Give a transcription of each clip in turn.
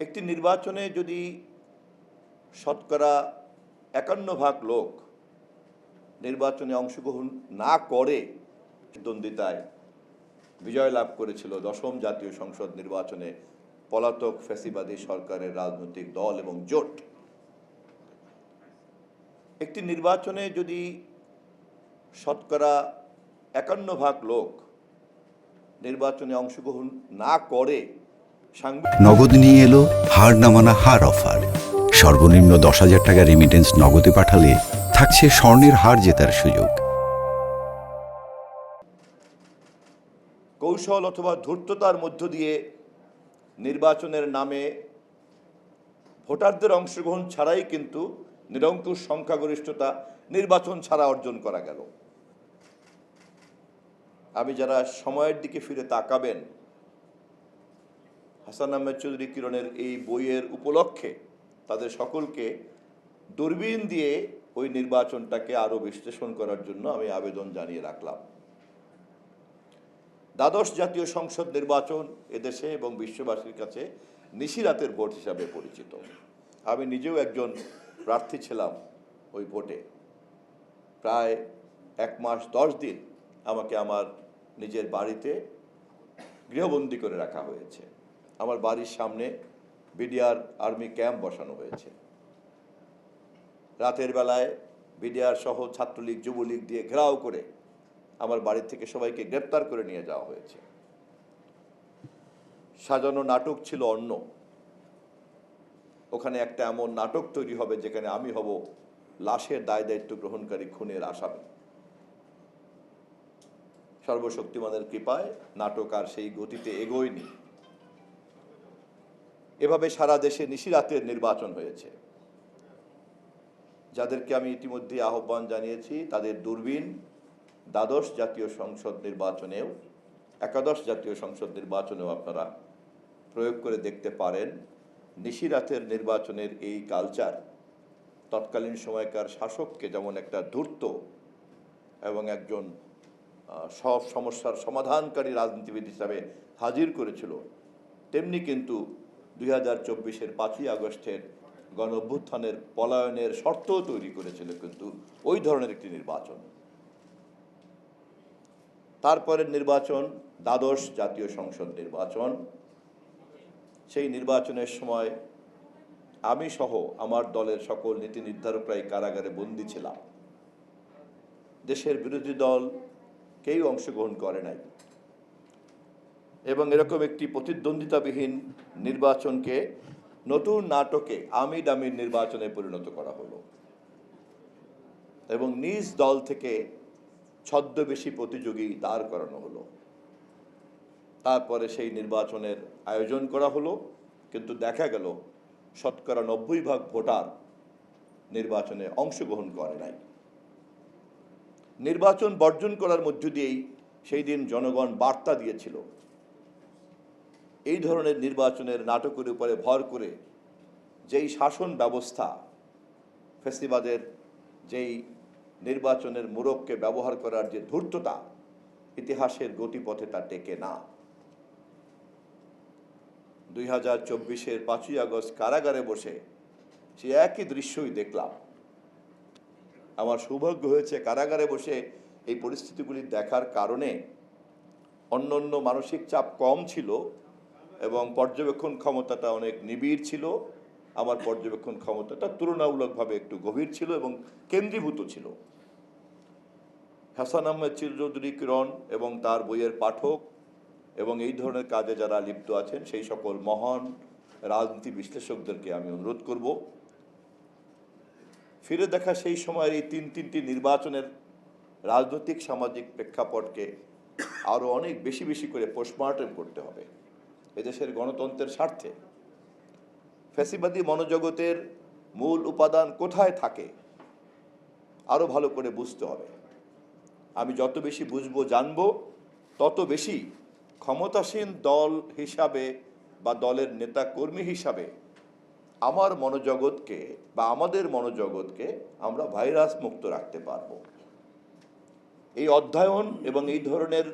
একটি নির্বাচনে যদি শতকরা ৫১% লোক নির্বাচনে অংশগ্রহণ না করে প্রতিদ্বন্দ্বিতায় বিজয় লাভ করেছিল দশম জাতীয় সংসদ নির্বাচনে পলাতক ফ্যাসিবাদী সরকারের রাজনৈতিক দল এবং জোট। একটি নির্বাচনে যদি শতকরা ৫১% লোক নির্বাচনে অংশগ্রহণ না করে নগদ নিয়ে এলো হার না মানা হার অফার। সর্বনিম্ন ১০,০০০ টাকা রেমিটেন্স নগদে পাঠালে থাকছে স্বর্ণের হার জেতার সুযোগ। কৌশল অথবা ধূর্ততার মধ্য দিয়ে নির্বাচনের নামে ভোটারদের অংশগ্রহণ ছাড়াই কিন্তু নিরঙ্কুশ সংখ্যাগরিষ্ঠতা নির্বাচন ছাড়া অর্জন করা গেল। আমি যারা সময়ের দিকে ফিরে তাকাবেন, হাসান আহমেদ চৌধুরী কিরণের এই বইয়ের উপলক্ষে তাদের সকলকে দূরবীন দিয়ে ওই নির্বাচনটাকে আরো বিশ্লেষণ করার জন্য আমি আবেদন জানিয়ে রাখলাম। দ্বাদশ জাতীয় সংসদ নির্বাচন এদেশে এবং বিশ্ববাসীর কাছে নিশিরাতের ভোট হিসাবে পরিচিত। আমি নিজেও একজন প্রার্থী ছিলাম ওই ভোটে। প্রায় ১ মাস ১০ দিন আমাকে আমার নিজের বাড়িতে গৃহবন্দী করে রাখা হয়েছে। আমার বাড়ির সামনে বিডিআর আর্মি ক্যাম্প বসানো হয়েছে। রাতের বেলায় বিডিআর সহ ছাত্রলীগ যুবলীগ দিয়ে ঘেরাও করে আমার বাড়ি থেকে সবাইকে গ্রেপ্তার করে নিয়ে যাওয়া হয়েছে। সাজানো নাটক ছিল অন্য। ওখানে একটা এমন নাটক তৈরি হবে যেখানে আমি হব লাশের দায় দায়িত্ব গ্রহণকারী খুনের আসামি। সর্বশক্তিমানের কৃপায় নাটক আর সেই গতিতে এগোয়নি। এভাবে সারা দেশে নিশিরাতের নির্বাচন হয়েছে। যাদেরকে আমি ইতিমধ্যে আহ্বান জানিয়েছি তাদের দূরবীন দ্বাদশ জাতীয় সংসদ নির্বাচনেও, একাদশ জাতীয় সংসদ নির্বাচনেও আপনারা প্রয়োগ করে দেখতে পারেন। নিশিরাতের নির্বাচনের এই কালচার তৎকালীন সময়কার শাসককে যেমন একটা ধূর্ত এবং একজন সব সমস্যার সমাধানকারী রাজনীতিবিদ হিসাবে হাজির করেছিল, তেমনি কিন্তু ২০২৪-এর ৫ই আগস্টের গণ অভ্যুত্থানের পলায়নের শর্ত তৈরি করেছিল কিন্তু ওই ধরনের একটি নির্বাচন। তারপরের নির্বাচন দ্বাদশ জাতীয় সংসদ নির্বাচন। সেই নির্বাচনের সময় আমি সহ আমার দলের সকল নীতি নির্ধারকরাই কারাগারে বন্দী ছিলাম। দেশের বিরোধী দল কেউ অংশগ্রহণ করে নাই এবং এরকম একটি প্রতিদ্বন্দ্বিতাবিহীন নির্বাচনকে নতুন নাটকে আমি ডামির নির্বাচনে পরিণত করা হলো এবং নিজ দল থেকে ছদ্মবেশী প্রতিযোগী দাঁড় করানো হলো। তারপরে সেই নির্বাচনের আয়োজন করা হলো, কিন্তু দেখা গেল শতকরা ৯০% ভোটার নির্বাচনে অংশগ্রহণ করে নাই। নির্বাচন বর্জন করার মধ্য দিয়েই সেই দিন জনগণ বার্তা দিয়েছিল এই ধরনের নির্বাচনের নাটকের উপরে ভর করে যেই শাসন ব্যবস্থা, ফ্যাসিবাদের যেই নির্বাচনের মোড়ককে ব্যবহার করার যে ধূর্ততা, ইতিহাসের গতিপথে তা টেকে না। ২০২৪-এর ৫ই আগস্ট কারাগারে বসে সে একই দৃশ্যই দেখলাম। আমার সৌভাগ্য হয়েছে কারাগারে বসে এই পরিস্থিতিগুলি দেখার কারণে অন্যান্য মানসিক চাপ কম ছিল এবং পর্যবেক্ষণ ক্ষমতাটা অনেক নিবিড় ছিল। আমার পর্যবেক্ষণ ক্ষমতাটা তুলনামূলকভাবে একটু গভীর ছিল এবং কেন্দ্রীভূত ছিল। হাসান আহমেদ চৌধুরী কিরণ এবং তার বইয়ের পাঠক এবং এই ধরনের কাজে যারা লিপ্ত আছেন সেই সকল মহান রাজনীতি বিশ্লেষকদেরকে আমি অনুরোধ করব, ফিরে দেখা সেই সময়ের এই তিনটি নির্বাচনের রাজনৈতিক সামাজিক প্রেক্ষাপটকে আরও অনেক বেশি বেশি করে পোস্টমর্টেম করতে হবে এদেশের গণতন্ত্রের স্বার্থে। ফ্যাসিবাদী মনোজগতের মূল উপাদান কোথায় থাকে আরও ভালো করে বুঝতে হবে। আমি যত বেশি বুঝবো জানবো তত বেশি ক্ষমতাসীন দল হিসাবে বা দলের নেতা কর্মী হিসাবে আমার মনোজগৎকে বা আমাদের মনোজগৎকে আমরা ভাইরাস মুক্ত রাখতে পারবো। এই অধ্যয়ন এবং এই ধরনের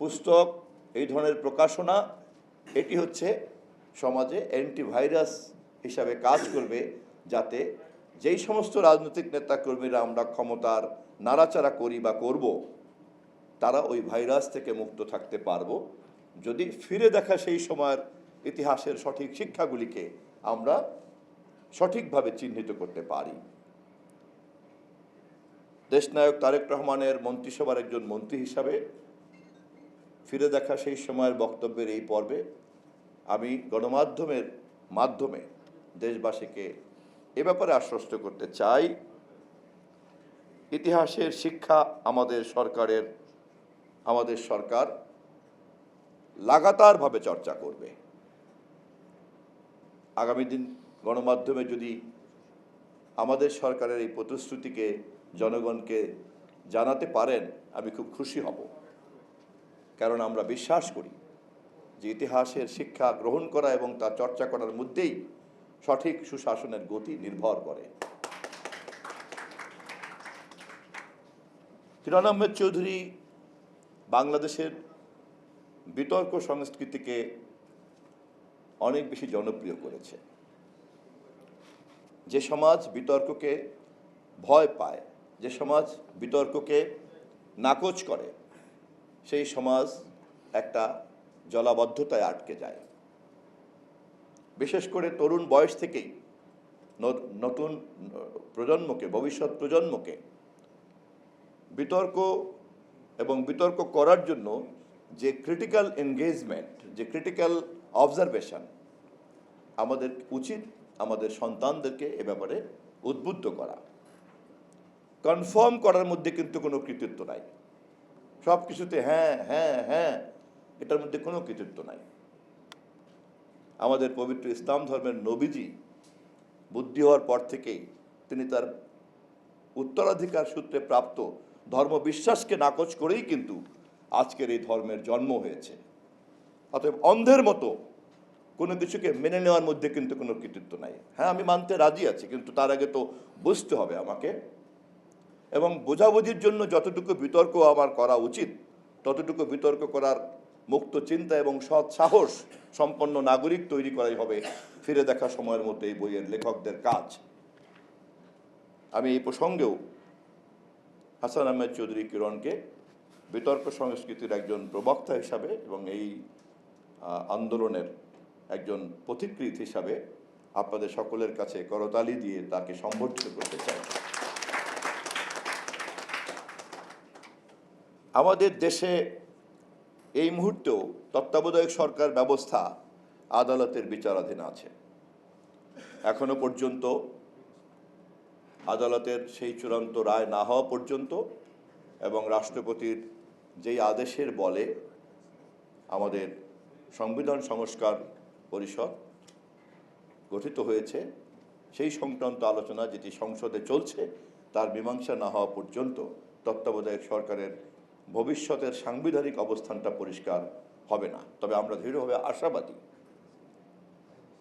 পুস্তক, এই ধরনের প্রকাশনা, এটি হচ্ছে সমাজে অ্যান্টিভাইরাস হিসাবে কাজ করবে, যাতে যেই সমস্ত রাজনৈতিক নেতাকর্মীরা আমরা ক্ষমতার নাড়াচাড়া করি বা করব, তারা ওই ভাইরাস থেকে মুক্ত থাকতে পারবো যদি ফিরে দেখা সেই সময়ের ইতিহাসের সঠিক শিক্ষাগুলিকে আমরা সঠিকভাবে চিহ্নিত করতে পারি। দেশনায়ক তারেক রহমানের মন্ত্রিসভার একজন মন্ত্রী হিসাবে ফিরে দেখা সেই সময়ের বক্তব্যের এই পর্বে আমি গণমাধ্যমের মাধ্যমে দেশবাসীকে এ ব্যাপারে আশ্বস্ত করতে চাই, ইতিহাসের শিক্ষা আমাদের সরকার লাগাতারভাবে চর্চা করবে। আগামী দিন গণমাধ্যমে যদি আমাদের সরকারের এই প্রতিশ্রুতিকে জনগণকে জানাতে পারেন, আমি খুব খুশি হব। কারণ আমরা বিশ্বাস করি যে ইতিহাসের শিক্ষা গ্রহণ করা এবং তা চর্চা করার মধ্যেই সঠিক সুশাসনের গতি নির্ভর করে। কিরণ আহমেদ চৌধুরী বাংলাদেশের বিতর্ক সংস্কৃতিকে অনেক বেশি জনপ্রিয় করেছে। যে সমাজ বিতর্ককে ভয় পায়, যে সমাজ বিতর্ককে নাকচ করে, সেই সমাজ একটা জলাবদ্ধতায় আটকে যায়। বিশেষ করে তরুণ বয়স থেকেই নতুন প্রজন্মকে, ভবিষ্যৎ প্রজন্মকে বিতর্ক এবং বিতর্ক করার জন্য যে ক্রিটিক্যাল এনগেজমেন্ট, যে ক্রিটিক্যাল অবজারভেশন, আমাদের উচিত আমাদের সন্তানদেরকে এ ব্যাপারে উদ্বুদ্ধ করা। কনফার্ম করার মধ্যে কিন্তু কোনো কৃতিত্ব নাই, সব কিছুতে হ্যাঁ হ্যাঁ হ্যাঁ, এটার মধ্যে কোনো কৃতিত্ব নাই। আমাদের পবিত্র ইসলাম ধর্মের নবীজি বুদ্ধি হওয়ার পর থেকেই তিনি তার উত্তরাধিকার সূত্রে প্রাপ্ত ধর্ম বিশ্বাসকে নাকচ করেই কিন্তু আজকের এই ধর্মের জন্ম হয়েছে। অতএব অন্ধের মতো কোনো কিছুকে মেনে নেওয়ার মধ্যে কিন্তু কোনো কৃতিত্ব নাই। হ্যাঁ, আমি মানতে রাজি আছি, কিন্তু তার আগে তো বুঝতে হবে আমাকে, এবং বোঝাবুঝির জন্য যতটুকু বিতর্ক আমার করা উচিত ততটুকু বিতর্ক করার মুক্ত চিন্তা এবং সৎ সাহস সম্পন্ন নাগরিক তৈরি করাই হবে ফিরে দেখা সময়ের মতো এই বইয়ের লেখকদের কাজ। আমি এই প্রসঙ্গেও হাসান আহমেদ চৌধুরী কিরণকে বিতর্ক সংস্কৃতির একজন প্রবক্তা হিসাবে এবং এই আন্দোলনের একজন পথিকৃৎ হিসাবে আপনাদের সকলের কাছে করতালি দিয়ে তাকে সম্বর্ধিত করতে চাই। আমাদের দেশে এই মুহূর্তেও তত্ত্বাবধায়ক সরকার ব্যবস্থা আদালতের বিচারাধীন আছে। এখনো পর্যন্ত আদালতের সেই চূড়ান্ত রায় না হওয়া পর্যন্ত এবং রাষ্ট্রপতির যেই আদেশের বলে আমাদের সংবিধান সংস্কার পরিষদ গঠিত হয়েছে, সেই সংক্রান্ত আলোচনা যেটি সংসদে চলছে তার মীমাংসা না হওয়া পর্যন্ত তত্ত্বাবধায়ক সরকারের ভবিষ্যতের সাংবিধানিক অবস্থানটা পরিষ্কার হবে না। তবে আমরা দৃঢ়ভাবে আশাবাদী,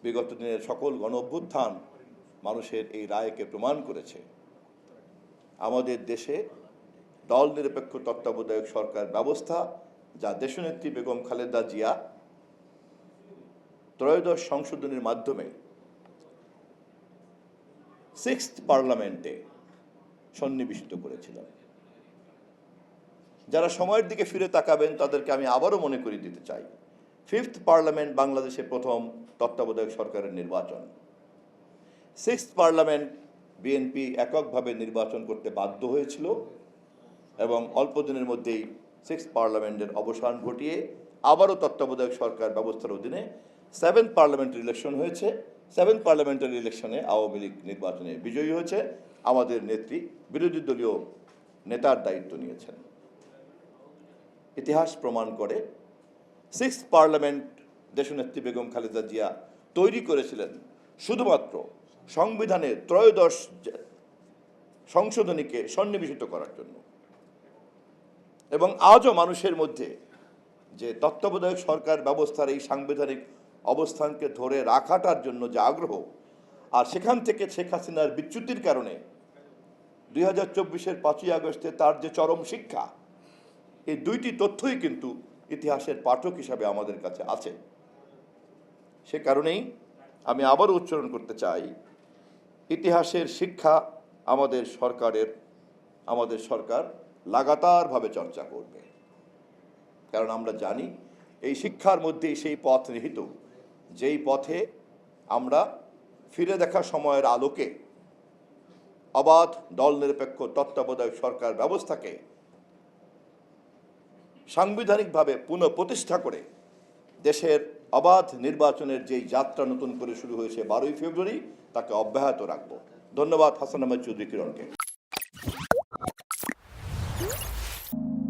বিগত দিনের সকল গণ অভ্যুত্থান মানুষের এই রায়কে প্রমাণ করেছে, আমাদের দেশে দল নিরপেক্ষ তত্ত্বাবধায়ক সরকার ব্যবস্থা, যা দেশনেত্রী বেগম খালেদা জিয়া ত্রয়োদশ সংশোধনীর মাধ্যমে 6th পার্লামেন্টে সন্নিবেশিত করেছিলেন। যারা সময়ের দিকে ফিরে তাকাবেন তাদেরকে আমি আবারও মনে করিয়ে দিতে চাই, 5th পার্লামেন্ট বাংলাদেশের প্রথম তত্ত্বাবধায়ক সরকারের নির্বাচন। 6th পার্লামেন্ট বিএনপি এককভাবে নির্বাচন করতে বাধ্য হয়েছিল এবং অল্প দিনের মধ্যেই 6th পার্লামেন্টের অবসান ঘটিয়ে আবারও তত্ত্বাবধায়ক সরকার ব্যবস্থার অধীনে 7th পার্লামেন্টের ইলেকশন হয়েছে। 7th পার্লামেন্টের ইলেকশনে আওয়ামী লীগ নির্বাচনে বিজয়ী হয়েছে। আমাদের নেত্রী বিরোধী দলীয় নেতার দায়িত্ব নিয়েছেন। ইতিহাস প্রমাণ করে 6th পার্লামেন্ট দেশনেত্রী বেগম খালেদা জিয়া তৈরি করেছিলেন শুধুমাত্র সংবিধানের ত্রয়োদশ সংশোধনীকে সন্নিবেশিত করার জন্য। এবং আজও মানুষের মধ্যে যে তত্ত্বাবধায়ক সরকার ব্যবস্থার এই সাংবিধানিক অবস্থানকে ধরে রাখাটার জন্য যে আগ্রহ, আর সেখান থেকে শেখ হাসিনার বিচ্যুতির কারণে 2024-এর 5ই আগস্টে তার যে চরম শিক্ষা, এই দুইটি তথ্যই কিন্তু ইতিহাসের পাঠক হিসাবে আমাদের কাছে আছে। সে কারণেই আমি আবারও উচ্চারণ করতে চাই, ইতিহাসের শিক্ষা আমাদের সরকার লাগাতারভাবে চর্চা করবে। কারণ আমরা জানি এই শিক্ষার মধ্যেই সেই পথ নিহিত, যেই পথে আমরা ফিরে দেখা সময়ের আলোকে অবাধ দলনিরপেক্ষ তত্ত্বাবধায়ক সরকার ব্যবস্থাকে সাংবিধানিকভাবে পুনঃপ্রতিষ্ঠা করে দেশের অবাধ নির্বাচনের যেই যাত্রা নতুন করে শুরু হয়েছে 12ই ফেব্রুয়ারি, তাকে অব্যাহত রাখব। ধন্যবাদ হাসান আহমেদ চৌধুরী কিরণকে।